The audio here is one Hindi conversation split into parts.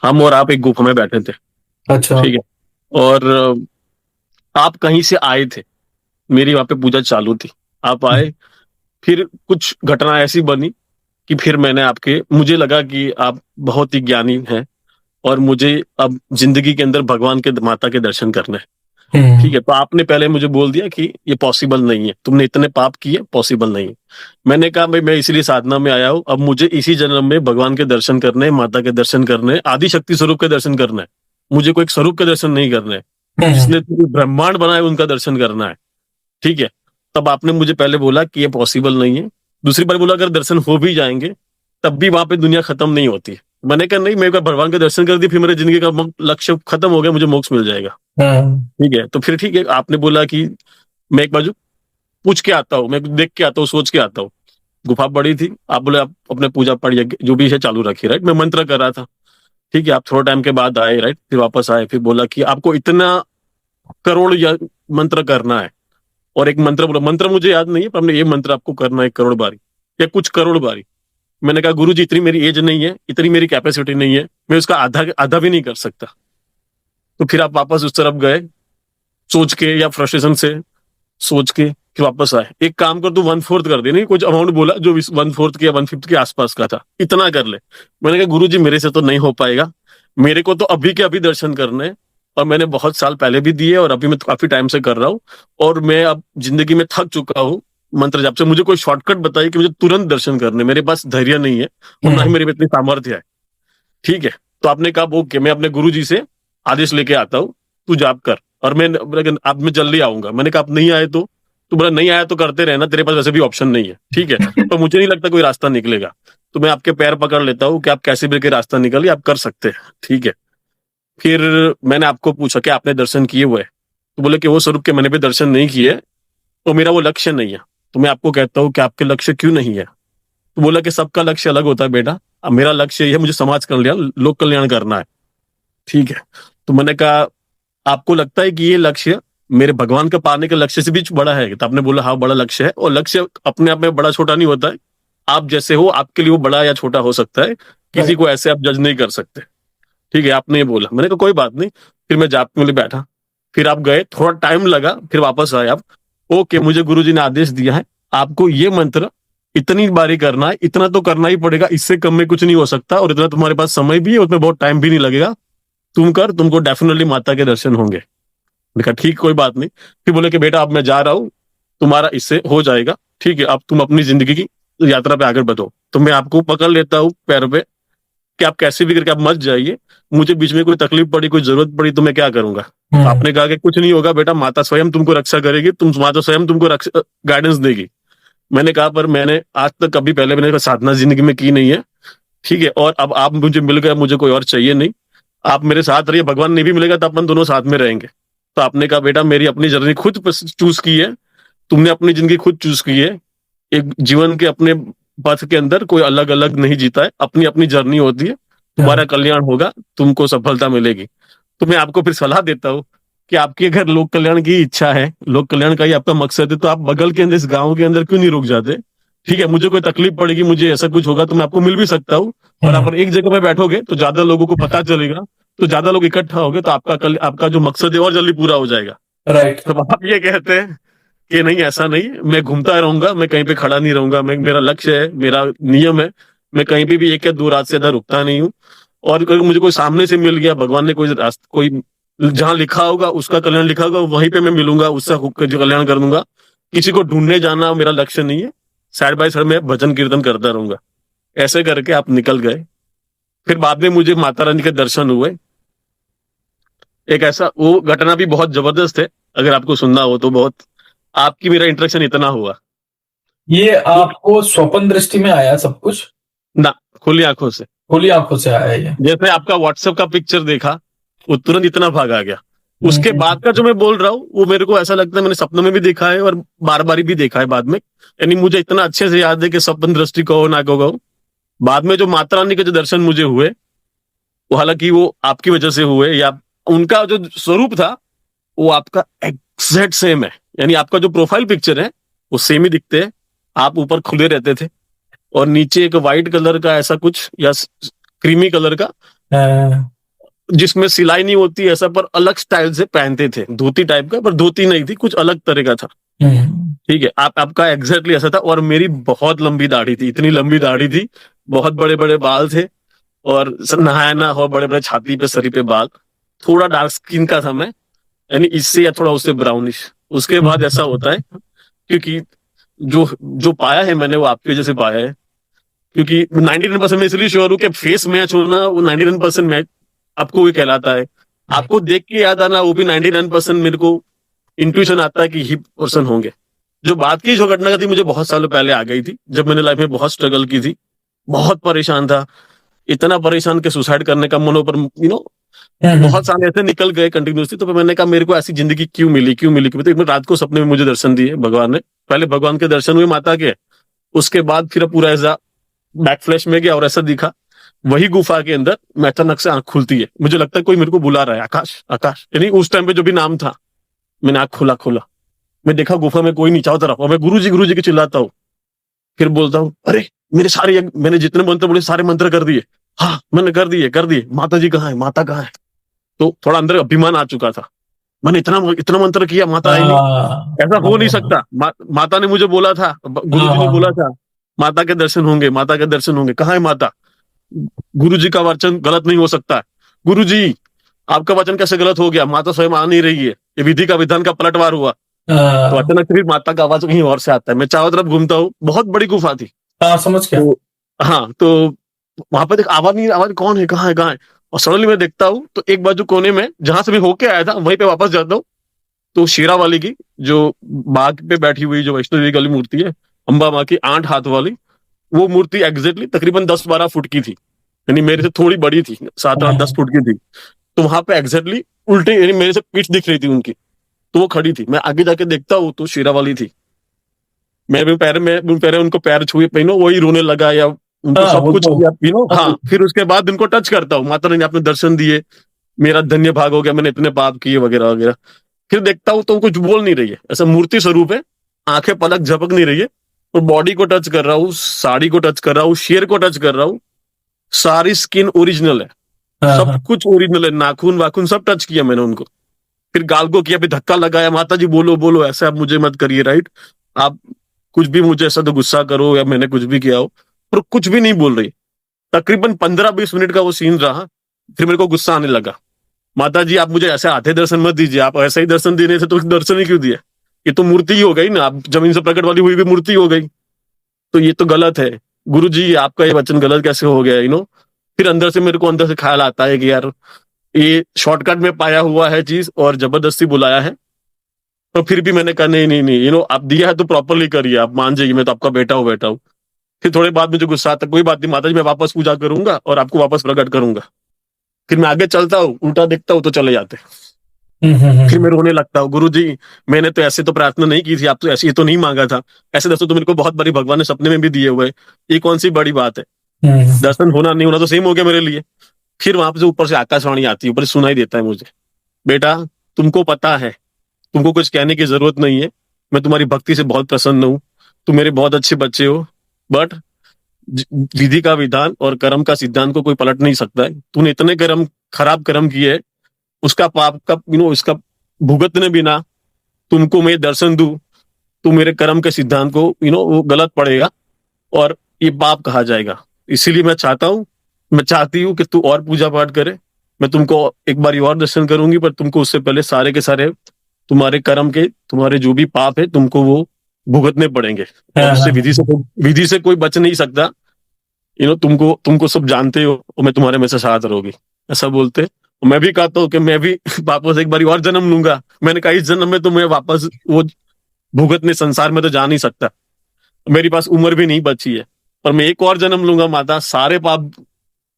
हम और आप एक गुफा में बैठे थे। अच्छा। ठीक है। और आप कहीं से आए थे, मेरी वहां पे पूजा चालू थी। आप आए, फिर कुछ घटना ऐसी बनी कि फिर मुझे लगा कि आप बहुत ही ज्ञानी हैं, और मुझे अब जिंदगी के अंदर भगवान के माता के दर्शन करने हैं। ठीक हम्म। है, तो आपने पहले मुझे बोल दिया कि ये पॉसिबल नहीं है, तुमने इतने पाप किए, पॉसिबल नहीं है। मैंने कहा भाई मैं इसलिए साधना में आया हूँ, अब मुझे इसी जन्म में भगवान के दर्शन करने हैं, माता के दर्शन करने हैं, आदि शक्ति स्वरूप के दर्शन करना है। मुझे कोई एक स्वरूप के दर्शन नहीं करने हैं, हम्म। जिसने पूरे ब्रह्मांड बनाए उनका दर्शन करना है। ठीक है। तब आपने मुझे पहले बोला कि ये पॉसिबल नहीं है। दूसरी बार बोला अगर दर्शन हो भी जाएंगे तब भी वहां पे दुनिया खत्म नहीं होती है। मैंने कहा नहीं, मेरे को भगवान के दर्शन कर दिए, फिर मेरे जिंदगी का लक्ष्य खत्म हो गया, मुझे मोक्ष मिल जाएगा। हम्म। ठीक है, तो फिर ठीक है, आपने बोला कि मैं एक बाजू पूछ के आता हूँ, मैं देख के आता हूँ, सोच के आता हूँ। गुफा बड़ी थी, आप बोले आप अपने पूजा पढ़िए, जो भी है चालू रखिए, राइट। मैं मंत्र कर रहा था। ठीक है, आप थोड़ा टाइम के बाद आए, राइट, फिर वापस आए, फिर बोला कि आपको इतना करोड़ या मंत्र करना है। और एक मंत्र बोला, मंत्र मुझे याद नहीं है, पर हमने ये मंत्र आपको करना है 1 करोड़ बारी या कुछ करोड़ बारी। मैंने कहा गुरु जी इतनी मेरी एज नहीं है, इतनी मेरी कैपेसिटी नहीं है, मैं उसका आधा आधा भी नहीं कर सकता। तो फिर आप वापस उस तरफ गए, सोच के या फ्रस्ट्रेशन से सोच के फिर वापस आए। एक काम कर, तू 1/4 कर दे, नहीं कुछ अमाउंट बोला जो 1/4 के या 1/5 के आसपास का था, इतना कर ले। मैंने कहा गुरु जी मेरे से तो नहीं हो पाएगा, मेरे को तो अभी के अभी दर्शन करने हैं। और मैंने बहुत साल पहले भी दिए, और अभी मैं काफी टाइम से कर रहा हूँ, और मैं अब जिंदगी में थक चुका हूँ मंत्र जाप से। मुझे कोई शॉर्टकट बताइए कि मुझे तुरंत दर्शन करने, मेरे पास धैर्य नहीं है और ना ही हम्म। मेरे में इतनी सामर्थ्य है। ठीक है। तो आपने कहा ओके, मैं अपने गुरु जी से आदेश लेके आता हूँ, तू जाप कर। और अब मैं जल्दी आऊंगा। मैंने कहा आप नहीं आए तो बोला नहीं आया तो करते रहना, तेरे पास वैसे भी ऑप्शन नहीं है। ठीक है, तो मुझे नहीं लगता कोई रास्ता निकलेगा, तो मैं आपके पैर पकड़ लेता हूँ कि आप कैसे भी के रास्ता निकालिए, आप कर सकते हैं। ठीक है। फिर मैंने आपको पूछा कि आपने दर्शन किए हुए हैं? तो बोले कि वो स्वरूप के मैंने भी दर्शन नहीं किए, तो मेरा वो लक्ष्य नहीं है। तो मैं आपको कहता हूँ कि आपके लक्ष्य क्यों नहीं है? तो बोला कि सबका लक्ष्य अलग होता है बेटा, अब मेरा लक्ष्य ये है, मुझे समाज कल्याण, लोक कल्याण करना है। ठीक है। तो मैंने कहा आपको लगता है कि ये लक्ष्य मेरे भगवान का पाने के लक्ष्य से भी बड़ा है? तो आपने बोला हाँ बड़ा लक्ष्य है, और लक्ष्य अपने आप में बड़ा छोटा नहीं होता है। आप जैसे हो, आपके लिए वो बड़ा या छोटा हो सकता है, किसी राइट। को ऐसे आप जज नहीं कर सकते। ठीक है, आपने ये बोला। मैंने कहा कोई बात नहीं। फिर मैं जाप के लिए बैठा, फिर आप गए, थोड़ा टाइम लगा, फिर वापस आए आप। ओके, मुझे गुरुजी ने आदेश दिया है, आपको ये मंत्र इतनी बारी करना है, इतना तो करना ही पड़ेगा, इससे कम में कुछ नहीं हो सकता, और इतना तुम्हारे पास समय भी है, उसमें बहुत टाइम भी नहीं लगेगा। तुम कर, तुमको डेफिनेटली माता के दर्शन होंगे। मैंने कहा ठीक, कोई बात नहीं। फिर बोले कि बेटा अब मैं जा रहा हूँ, तुम्हारा इससे हो जाएगा। ठीक है, अब तुम अपनी जिंदगी की यात्रा पे आगे बढ़ो। तो मैं आपको पकड़ लेता हूँ पैर पे कि आप कैसे भी करके आप मत जाइए, मुझे बीच में कोई तकलीफ पड़ी, कोई जरूरत पड़ी तो मैं क्या करूंगा? तो हम्म। आपने कहा कि कुछ नहीं होगा बेटा, माता स्वयं तुमको रक्षा करेगी, तुम माता स्वयं तुमको गाइडेंस देगी। मैंने कहा पर मैंने आज तक कभी पहले मैंने साधना जिंदगी में की नहीं है। ठीक है, और अब आप मुझे मिल गए, मुझे कोई और चाहिए नहीं। आप मेरे साथ रहिए, भगवान नहीं भी मिलेगा तो अपन दोनों साथ में रहेंगे। तो आपने कहा बेटा मेरी अपनी जर्नी खुद चूज की है, तुमने अपनी जिंदगी खुद चूज की है। एक जीवन के अपने पथ के अंदर कोई अलग अलग नहीं जीता है, अपनी अपनी जर्नी होती है। तुम्हारा हाँ। कल्याण होगा, तुमको सफलता मिलेगी। तो मैं आपको फिर सलाह देता हूँ कि आपकी अगर लोक कल्याण की इच्छा है, लोक कल्याण का ही आपका मकसद है, तो आप बगल के अंदर, इस गांव के अंदर क्यों नहीं रुक जाते? ठीक है, मुझे कोई तकलीफ पड़ेगी, मुझे ऐसा कुछ होगा तो मैं आपको मिल भी सकता हूँ। और आप हम्म। एक जगह पे बैठोगे तो ज्यादा लोगों को पता चलेगा, तो ज्यादा लोग इकट्ठा होगे, तो आपका जो मकसद है और जल्दी पूरा हो जाएगा। राइट। तो आप ये कहते हैं कि नहीं ऐसा नहीं, मैं घूमता रहूंगा, मैं कहीं पे खड़ा नहीं रहूंगा, मैं, मेरा लक्ष्य है, मेरा नियम है, मैं कहीं पे भी 1 या 2 रात से ज्यादा रुकता नहीं हूँ। और अगर मुझे कोई सामने से मिल गया, भगवान ने कोई रास्ता, कोई जहां लिखा होगा उसका कल्याण लिखा होगा, वहीं पे मैं मिलूंगा, उससे जो कल्याण कर दूंगा। किसी को ढूंढने जाना मेरा लक्ष्य नहीं है, साइड बाय साइड में भजन कीर्तन करता रहूंगा। ऐसे करके आप निकल गए। फिर बाद में मुझे माता रानी के दर्शन हुए। एक ऐसा वो घटना भी बहुत जबरदस्त है, अगर आपको सुनना हो तो। बहुत आपकी मेरा इंटरेक्शन इतना हुआ ये कि आपको स्वप्न दृष्टि में आया सब कुछ? ना, खुली आंखों से। खुली आंखों से आया ये? जैसे आपका व्हाट्सएप का पिक्चर देखा, वो तुरंत इतना भाग आ गया। उसके बाद का हम्म। जो मैं बोल रहा हूँ वो मेरे को ऐसा लगता है मैंने सपनों में भी देखा है, और बार बार भी देखा है बाद में। यानी मुझे इतना अच्छे से याद है कि स्वप्न दृष्टि कहो ना कहो, बाद में जो माता रानी के जो दर्शन मुझे हुए, वो हालांकि वो आपकी वजह से हुए, या उनका जो स्वरूप था वो आपका एग्जैक्ट सेम है। यानी आपका जो प्रोफाइल पिक्चर है वो सेम ही दिखते हैं। आप ऊपर खुले रहते थे, और नीचे एक व्हाइट कलर का ऐसा कुछ, या क्रीमी कलर का हाँ, जिसमें सिलाई नहीं होती ऐसा, पर अलग स्टाइल से पहनते थे, धोती टाइप का, पर धोती नहीं थी, कुछ अलग तरह का था। ठीक है, आप आपका एग्जैक्टली ऐसा था। और मेरी बहुत लंबी दाढ़ी थी, इतनी लंबी दाढ़ी थी, बहुत बड़े बड़े बाल थे, और नहाया ना हो, बड़े बड़े छाती पे सरी पे बाल। थोड़ा डार्क स्किन का था मैं, यानी इससे या थोड़ा उससे ब्राउनिश। उसके बाद ऐसा होता है, क्योंकि जो जो पाया है मैंने वो आपकी वजह से पाया है। क्योंकि 99% मैं इसलिए श्योर हूँ कि फेस मैच होना वो 99% मैच आपको भी कहलाता है। आपको देख के याद आना वो भी 99% मेरे को इंट्यूशन आता है कि ही पर्सन होंगे। जो बात की, जो घटना थी, मुझे बहुत सालों पहले आ गई थी, जब मैंने लाइफ में बहुत स्ट्रगल की थी, बहुत परेशान था, इतना परेशान कि सुसाइड करने का मन पर बहुत साल ऐसे निकल गए कंटिन्यूसली। तो फिर मैंने कहा मेरे को ऐसी जिंदगी क्यों मिली, क्यों मिली, क्यों? तो एक बार रात को सपने में मुझे दर्शन दिए भगवान ने। पहले भगवान के दर्शन हुए माता के, उसके बाद फिर पूरा ऐसा बैक फ्लैश में गया और ऐसा दिखा, वही गुफा के अंदर मैं अचानक से आंख खुलती है, मुझे लगता है कोई मेरे को बुला रहा है, आकाश आकाश, यानी उस टाइम पे जो भी नाम था। मैंने आंख खोला खोला, मैं देखा गुफा में कोई नहीं चारों तरफ, और मैं गुरु जी की चिल्लाता हूँ। फिर बोलता हूँ अरे मेरे सारे, मैंने जितने मंत्र बोले सारे मंत्र कर दिए। हाँ मैंने कर दिए। माता जी कहाँ है, माता कहाँ है? तो थोड़ा अंदर अभिमान आ चुका था, मैंने इतना इतना मंत्र किया, माता आई नहीं, ऐसा हो नहीं सकता। माता ने मुझे बोला था, गुरु जी ने बोला था माता के दर्शन होंगे, माता के दर्शन होंगे। कहाँ है माता? गुरु जी का वचन गलत नहीं हो सकता। गुरु जी आपका वचन कैसे गलत हो गया? माता स्वयं आ नहीं रही है, ये विधि का विधान का पलटवार हुआ। तो अचानक से फिर माता का आवाज कहीं और से आता है, मैं चारों तरफ घूमता हूँ, बहुत बड़ी गुफा थी। समझ गया। तो हाँ, तो वहां पर देख आवाज नहीं, आवाज कौन है, कहाँ है, कहाँ है? और सडनली मैं देखता हूँ तो एक बाजू कोने में जहां से मैं होके आया था वहीं पे वापस जाता हूँ, तो शेरा वाली की जो बाघ पे बैठी हुई जो वैष्णो देवी वाली मूर्ति है, अंबा माँ की 8 हाथ वाली, वो मूर्ति एग्जैक्टली तकरीबन 10-12 फुट की थी, यानी मेरे से थोड़ी बड़ी थी, 7-8-10 फुट की थी। तो वहां पे एग्जैक्टली उल्टे, यानी मेरे से पीठ दिख रही थी उनकी, तो वो खड़ी थी। मैं आगे जाके देखता हूँ तो शेरा वाली थी। मैं भी पैर में पैर उनको पैर छुए पहनो, वही रोने लगा, या उनको सब कुछ किया हाँ। फिर उसके बाद उनको टच करता हूँ, माता ने आपने दर्शन दिए, मेरा धन्य भाग हो गया, मैंने इतने पाप किए वगैरह वगैरह। फिर देखता हूँ तो कुछ बोल नहीं रही है, ऐसा मूर्ति स्वरूप है, आंखें पलक झपक नहीं रही है, और बॉडी को टच कर रहा हूँ, साड़ी को टच कर रहा हूँ, शेर को टच कर रहा हूँ, सारी स्किन ओरिजिनल है, सब कुछ ओरिजिनल है, नाखून वाखून सब टच किया मैंने उनको। फिर गाल को किया, फिर धक्का लगाया, माता जी बोलो बोलो, ऐसे आप मुझे मत करिए, राइट? आप कुछ भी मुझे ऐसा तो गुस्सा करो या मैंने कुछ भी किया हो, पर कुछ भी नहीं बोल रही। तकरीबन 15-20 मिनट का वो सीन रहा। फिर मेरे को गुस्सा आने लगा, माता जी आप मुझे ऐसे आधे दर्शन मत दीजिए, आप ऐसा ही दर्शन देने थे तो दर्शन ही क्यों दिया? ये तो मूर्ति ही हो गई ना, आप जमीन से प्रकट वाली हुई भी मूर्ति हो गई, तो ये तो गलत है। गुरु जी आपका ये वचन गलत कैसे हो गया, फिर अंदर से मेरे को अंदर से ख्याल आता है कि यार ये शॉर्टकट में पाया हुआ है चीज और जबरदस्ती बुलाया है। तो फिर भी मैंने कहा नहीं नहीं नहीं, आप दिया है तो प्रॉपरली करिए, आप मान जाइए, मैं तो आपका बेटा हूँ। फिर थोड़े बाद मुझे गुस्सा आता, कोई बात नहीं माता जी, मैं वापस पूजा करूंगा और आपको वापस प्रकट करूंगा। फिर मैं आगे चलता हूँ, उल्टा देखता हूँ तो चले जाते। फिर मैं रोने लगता हूँ, गुरु जी मैंने तो ऐसे तो प्रार्थना नहीं की थी, आप तो ऐसे ये तो नहीं मांगा था, ऐसे दर्शन तो मेरे को बहुत बड़ी भगवान ने सपने में भी दिए हुए, ये कौन सी बड़ी बात है? दर्शन होना नहीं होना तो सेम हो गया मेरे लिए। फिर वहां पे ऊपर से आकाशवाणी आती है, ऊपर से सुनाई देता है मुझे, बेटा तुमको पता है, तुमको कुछ कहने की जरूरत नहीं है, मैं तुम्हारी भक्ति से बहुत प्रसन्न हूँ, तुम मेरे बहुत अच्छे बच्चे हो, बट विधि का विधान और कर्म का सिद्धांत को कोई पलट नहीं सकता है। तूने इतने खराब कर्म किए, उसका पाप का इसका भुगतने बिना तुमको मैं दर्शन दूं, तो मेरे कर्म के सिद्धांत को वो गलत पड़ेगा और ये पाप कहा जाएगा। इसीलिए मैं चाहती हूँ कि तू और पूजा पाठ करे, मैं तुमको एक बार और दर्शन करूंगी, पर तुमको उससे पहले सारे के सारे तुम्हारे कर्म के, तुम्हारे जो भी पाप है तुमको वो भुगतने पड़ेंगे, और उससे विधि से कोई बच नहीं सकता। तुमको सब जानते हो, और मैं तुम्हारे में से साथ रहोगी, ऐसा बोलते। और मैं भी कहता हूँ कि मैं भी वापस एक बार और जन्म लूंगा। मैंने कहा इस जन्म में तो मैं वापस वो भुगतने संसार में तो जा नहीं सकता, मेरी पास उम्र भी नहीं बची है, पर मैं एक और जन्म लूंगा माता, सारे पाप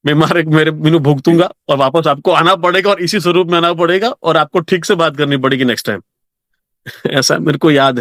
मैं मेरे भुगतूंगा, और वापस आपको आना पड़ेगा और इसी स्वरूप में आना पड़ेगा, और आपको ठीक से बात करनी पड़ेगी नेक्स्ट टाइम। ऐसा मेरे को याद है।